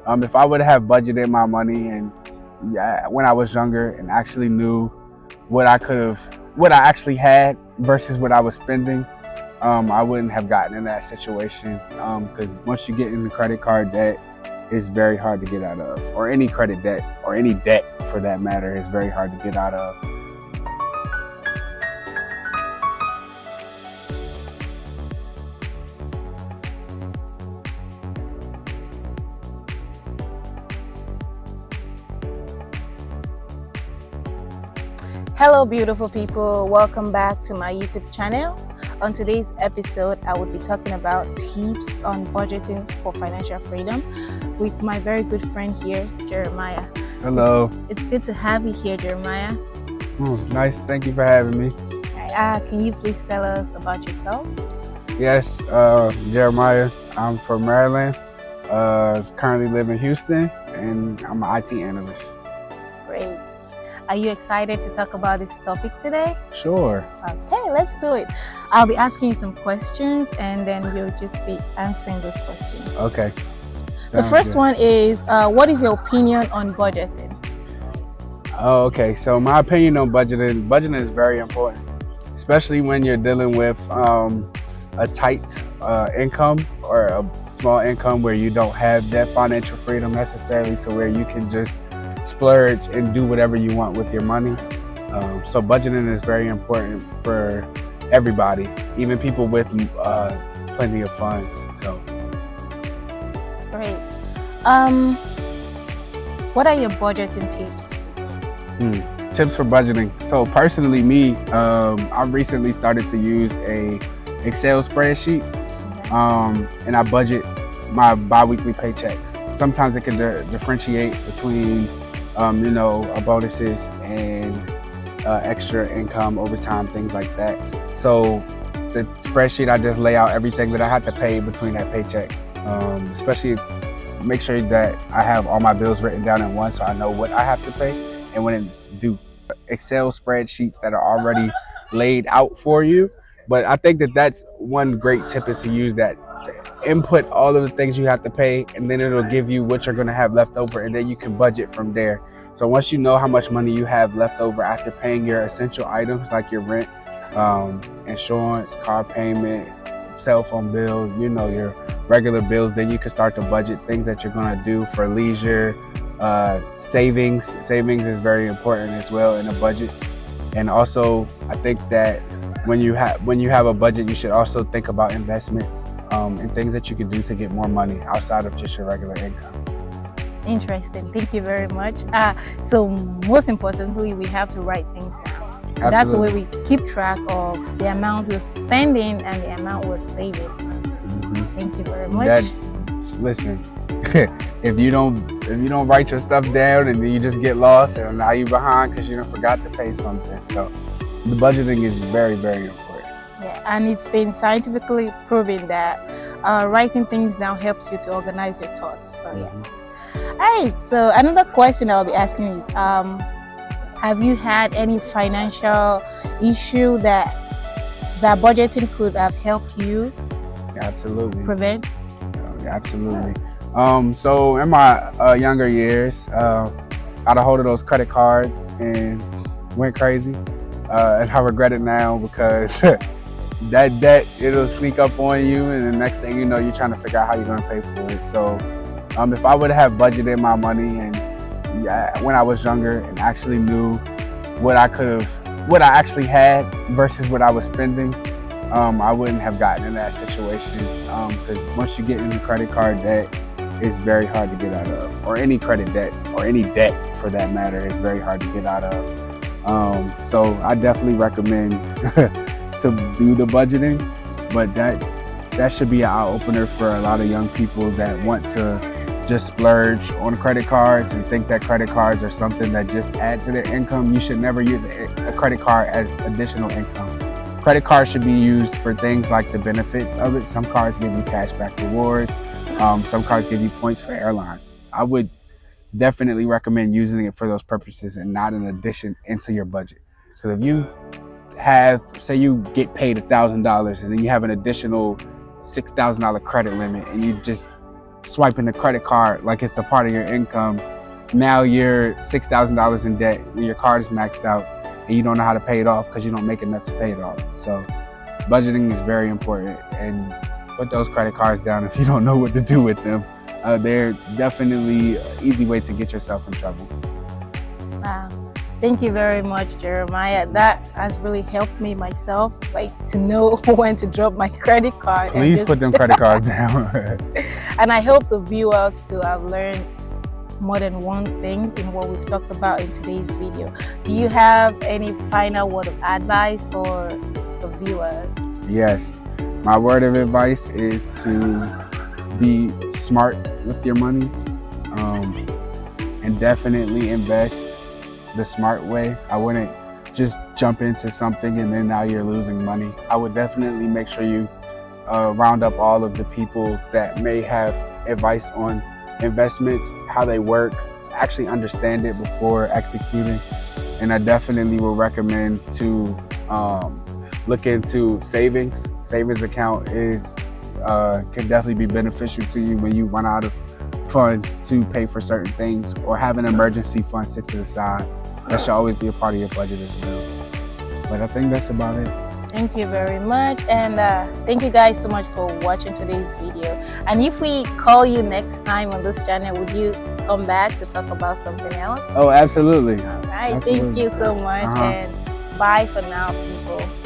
If I would have budgeted my money and when I was younger and actually knew what I actually had versus what I was spending, I wouldn't have gotten in that situation. Because once you get into credit card debt, it's very hard to get out of, or any credit debt, or any debt for that matter, is very hard to get out of. Hello, beautiful people. Welcome back to my YouTube channel. On today's episode, I will be talking about tips on budgeting for financial freedom with my very good friend here, Jeremiah. Hello. It's good to have you here, Jeremiah. Nice. Thank you for having me. Can you please tell us about yourself? Yes, Jeremiah. I'm from Maryland. Currently live in Houston, and I'm an IT analyst. Great. Are you excited to talk about this topic today? Sure. Okay, let's do it. I'll be asking you some questions and then you'll just be answering those questions. Okay. The first one is, what is your opinion on budgeting? Oh, okay. So my opinion on budgeting is very important, especially when you're dealing with a tight income or a small income where you don't have that financial freedom necessarily to where you can just splurge and do whatever you want with your money. So budgeting is very important for everybody, even people with plenty of funds. So great. What are your budgeting tips? Tips for budgeting. So personally, me, I recently started to use a Excel spreadsheet, and I budget my bi-weekly paychecks. Sometimes it can differentiate between bonuses and extra income, overtime, things like that. So the spreadsheet, I just lay out everything that I have to pay between that paycheck. Especially make sure that I have all my bills written down in one so I know what I have to pay. And when it's due, Excel spreadsheets that are already laid out for you. But I think that that's one great tip, is to use that, to input all of the things you have to pay, and then it'll give you what you're going to have left over, and then you can budget from there. So once you know how much money you have left over after paying your essential items like your rent, insurance, car payment, cell phone bill, your regular bills, then you can start to budget things that you're going to do for leisure. Savings is very important as well in a budget. And also, I think that when you have a budget, you should also think about investments and things that you can do to get more money outside of just your regular income. Interesting. Thank you very much. So most importantly, we have to write things down. So Absolutely. That's the way we keep track of the amount we're spending and the amount we're saving. Thank you very much. Listen, if you don't write your stuff down, and then you just get lost, and now you're behind because you forgot to pay something. So the budgeting is very, very important. Yeah, and it's been scientifically proven that writing things down helps you to organize your thoughts. So yeah. All right. So another question I'll be asking is, have you had any financial issue that budgeting could have helped you? Absolutely. Prevent? Absolutely. So in my younger years, got a hold of those credit cards and went crazy. And I regret it now, because that debt, it'll sneak up on you, and the next thing you know, you're trying to figure out how you're going to pay for it. So if I would have budgeted my money and when I was younger and actually knew what I actually had versus what I was spending, I wouldn't have gotten in that situation. Because once you get into credit card debt, it's very hard to get out of, or any credit debt, or any debt for that matter, is very hard to get out of. So I definitely recommend to do the budgeting, but that should be an eye-opener for a lot of young people that want to just splurge on credit cards and think that credit cards are something that just add to their income. You should never use a credit card as additional income. Credit cards should be used for things like the benefits of it. Some cards give you cashback rewards. Some cards give you points for airlines. I would definitely recommend using it for those purposes and not an addition into your budget. Because if you say you get paid $1,000 and then you have an additional $6,000 credit limit, and you just swiping the credit card like it's a part of your income. Now you're $6,000 in debt when your card is maxed out and you don't know how to pay it off because you don't make enough to pay it off. So budgeting is very important, and put those credit cards down if you don't know what to do with them. They're definitely an easy way to get yourself in trouble. Wow. Thank you very much, Jeremiah. That has really helped me myself, like to know when to drop my credit card. Please put them credit cards down. And I hope the viewers to have learned more than one thing in what we've talked about in today's video. Do you have any final word of advice for the viewers? Yes. My word of advice is to be smart with your money, and definitely invest the smart way. I wouldn't just jump into something and then now you're losing money. I would definitely make sure you round up all of the people that may have advice on investments, how they work, actually understand it before executing. And I definitely will recommend to look into savings. Savings account is can definitely be beneficial to you when you run out of funds to pay for certain things, or have an emergency fund sit to the side. That should always be a part of your budget as well. But I think that's about it. Thank you very much, and thank you guys so much for watching today's video. And if we call you next time on this channel, would you come back to talk about something else? Oh, absolutely. All right. Absolutely. Thank you so much, and bye for now, people.